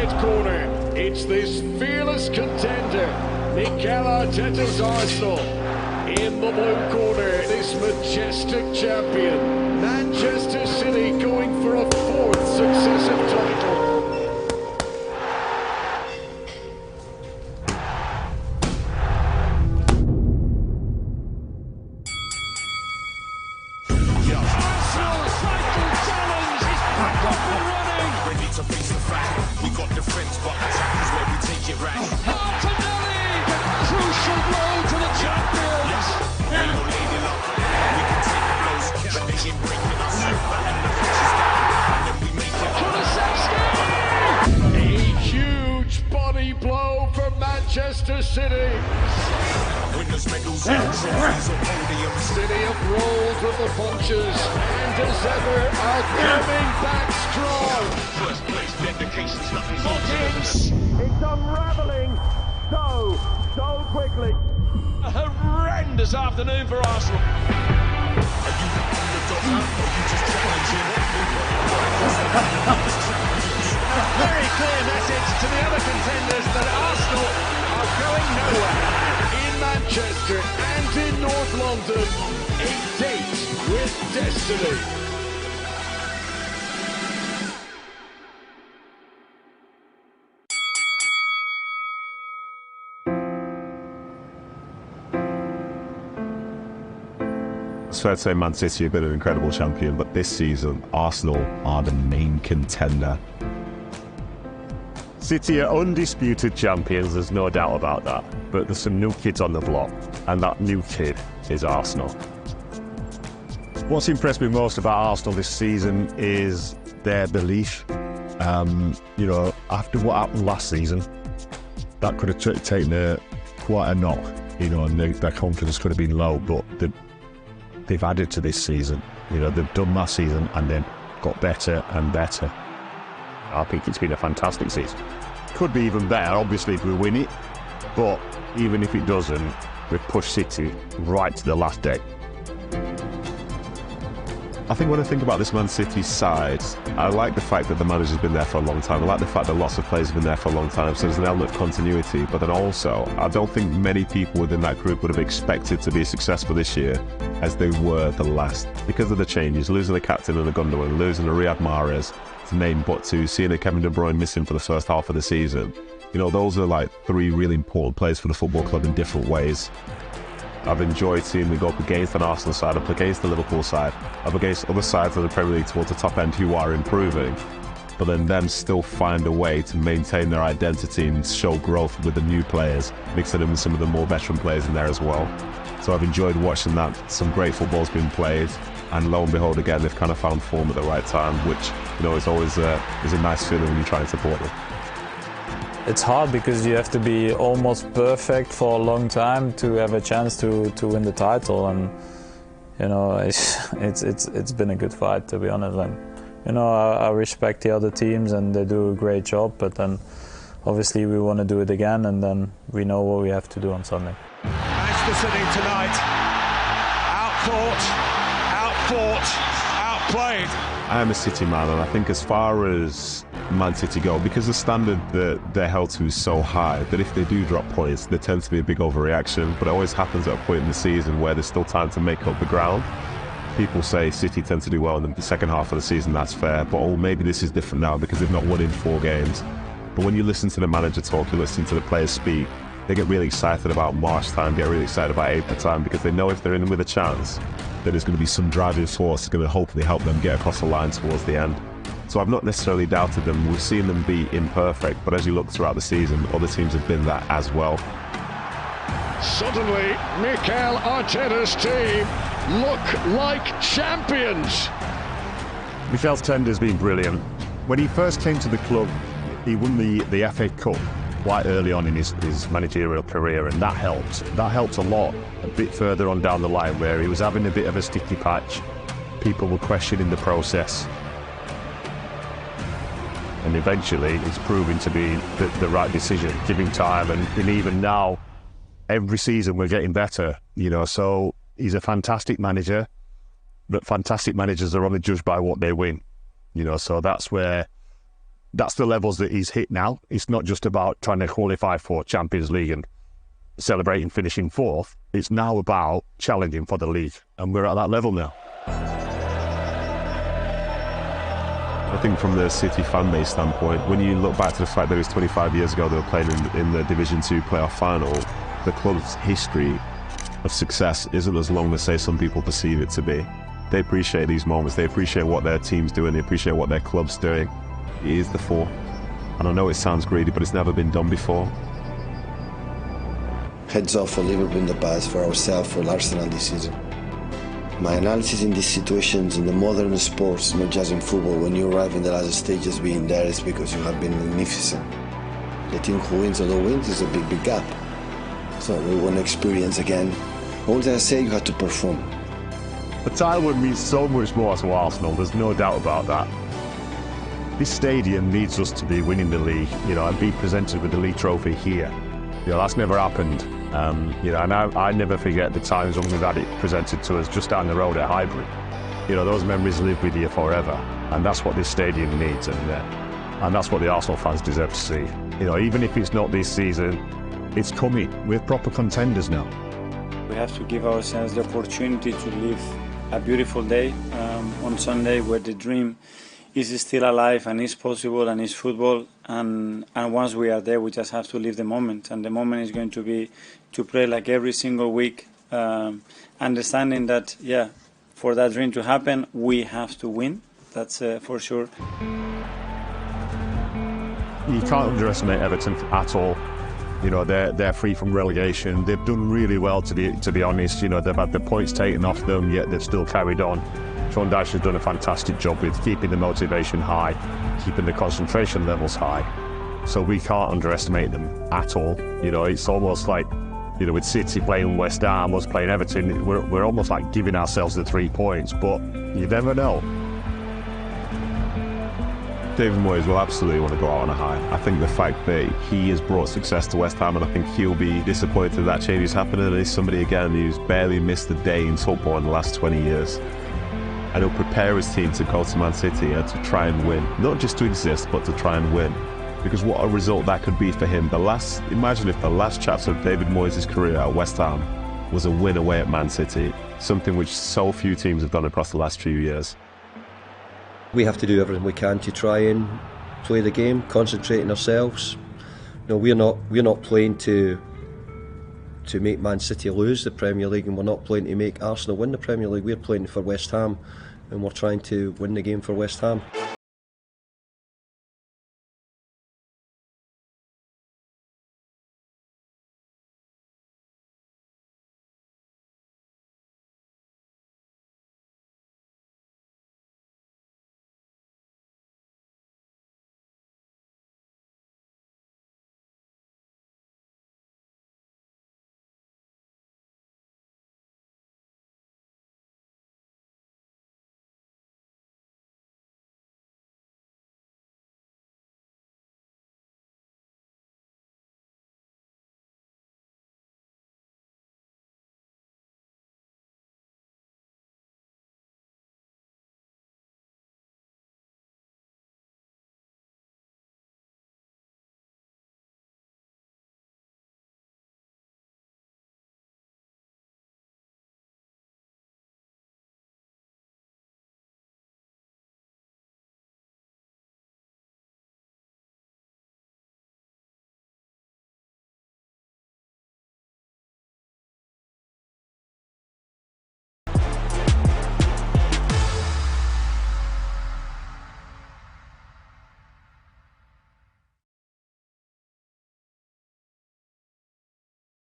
red corner, it's this fearless contender, Mikel Arteta's Arsenal. In the blue corner, this majestic champion, Manchester City, going for a fourth successive title. Blow for Manchester City. City have rolled with the punches and as ever are coming back strong. It's unravelling so quickly. A horrendous afternoon for Arsenal. Very clear message to the other contenders that Arsenal are going nowhere. In Manchester and in North London, a date with destiny. It's fair to say Man City have been an incredible champion, but this season, Arsenal are the main contender. City are undisputed champions, there's no doubt about that. But there's some new kids on the block, and that new kid is Arsenal. What's impressed me most about Arsenal this season is their belief. After what happened last season, that could have taken quite a knock, and their confidence could have been low, but they've added to this season. They've done last season and then got better and better. I think it's been a fantastic season. Could be even better, obviously, if we win it, but even if it doesn't, we've pushed City right to the last day. I think when I think about this Man City side, I like the fact that the manager's been there for a long time. I like the fact that lots of players have been there for a long time, so there's an element of continuity. But then also, I don't think many people within that group would have expected to be successful this year as they were the last, because of the changes, losing the captain and the Gundogan, losing a Riyad Mahrez, to name but two, seeing a Kevin De Bruyne missing for the first half of the season. Those are like three really important players for the football club in different ways. I've enjoyed seeing them go up against an Arsenal side, up against the Liverpool side, up against other sides of the Premier League towards the top end who are improving, but then them still find a way to maintain their identity and show growth with the new players, mixing in with some of the more veteran players in there as well. So I've enjoyed watching that. Some great football's been played, and lo and behold, again, they've kind of found form at the right time, which is always is a nice feeling when you try and support them. It's hard because you have to be almost perfect for a long time to have a chance to win the title, and it's been a good fight, to be honest. And I respect the other teams and they do a great job, but then obviously we want to do it again, and then we know what we have to do on Sunday. Manchester City tonight, outplayed. I am a City man, and I think as far as Man City go, because the standard that they're held to is so high, that if they do drop points, there tends to be a big overreaction, but it always happens at a point in the season where there's still time to make up the ground. People say City tend to do well in the second half of the season, that's fair, but maybe this is different now because they've not won in 4 games. But when you listen to the manager talk, you listen to the players speak, they get really excited about March time, get really excited about April time, because they know if they're in with a chance, that there's going to be some driving force that's going to hopefully help them get across the line towards the end. So I've not necessarily doubted them. We've seen them be imperfect, but as you look throughout the season, other teams have been that as well. Suddenly, Mikel Arteta's team look like champions. Michel's tender's been brilliant. When he first came to the club, he won the FA Cup quite early on in his managerial career, and that helped. That helped a lot a bit further on down the line, where he was having a bit of a sticky patch. People were questioning the process. And eventually it's proving to be the right decision, giving time, and even now, every season we're getting better, so he's a fantastic manager, but fantastic managers are only judged by what they win, so that's where that's the levels that he's hit now. It's not just about trying to qualify for Champions League and celebrating finishing fourth. It's now about challenging for the league, and we're at that level now. I think from the City fan base standpoint, when you look back to the fact that it was 25 years ago they were playing in the Division 2 playoff final, the club's history of success isn't as long as, say, some people perceive it to be. They appreciate these moments, they appreciate what their team's doing, they appreciate what their club's doing. It is the four. And I know it sounds greedy, but it's never been done before. Heads off for Liverpool in the past, for ourselves, for Arsenal this season. My analysis in these situations in the modern sports, not just in football, when you arrive in the last stages being there, is because you have been magnificent. The team who wins or don't win is a big gap. So we want to experience again. All that I say, you have to perform. The title would mean so much more to Arsenal, there's no doubt about that. This stadium needs us to be winning the league, and be presented with the league trophy here. That's never happened. And I never forget the times when we've had it presented to us just down the road at Highbury. Those memories live with you forever, and that's what this stadium needs, and that's what the Arsenal fans deserve to see. Even if it's not this season, it's coming. We're proper contenders now. We have to give ourselves the opportunity to live a beautiful day on Sunday, where the dream is still alive and is possible and is football, and once we are there, we just have to live the moment, and the moment is going to be to play like every single week, understanding that, for that dream to happen, we have to win. That's for sure. You can't underestimate Everton at all. They're free from relegation. They've done really well, to be honest. They've had the points taken off them, yet they've still carried on. Dyche has done a fantastic job with keeping the motivation high, keeping the concentration levels high. So we can't underestimate them at all. It's almost like, with City playing West Ham, us playing Everton, we're almost like giving ourselves the 3 points, but you never know. David Moyes will absolutely want to go out on a high. I think the fact that he has brought success to West Ham, and I think he'll be disappointed that change is happening, and he's somebody again who's barely missed a day in football in the last 20 years. And he'll prepare his team to go to Man City and to try and win. Not just to exist, but to try and win. Because what a result that could be for him. Imagine if the last chapter of David Moyes' career at West Ham was a win away at Man City, something which so few teams have done across the last few years. We have to do everything we can to try and play the game, concentrating ourselves. We're not playing to make Man City lose the Premier League, and we're not playing to make Arsenal win the Premier League. We're playing for West Ham, and we're trying to win the game for West Ham.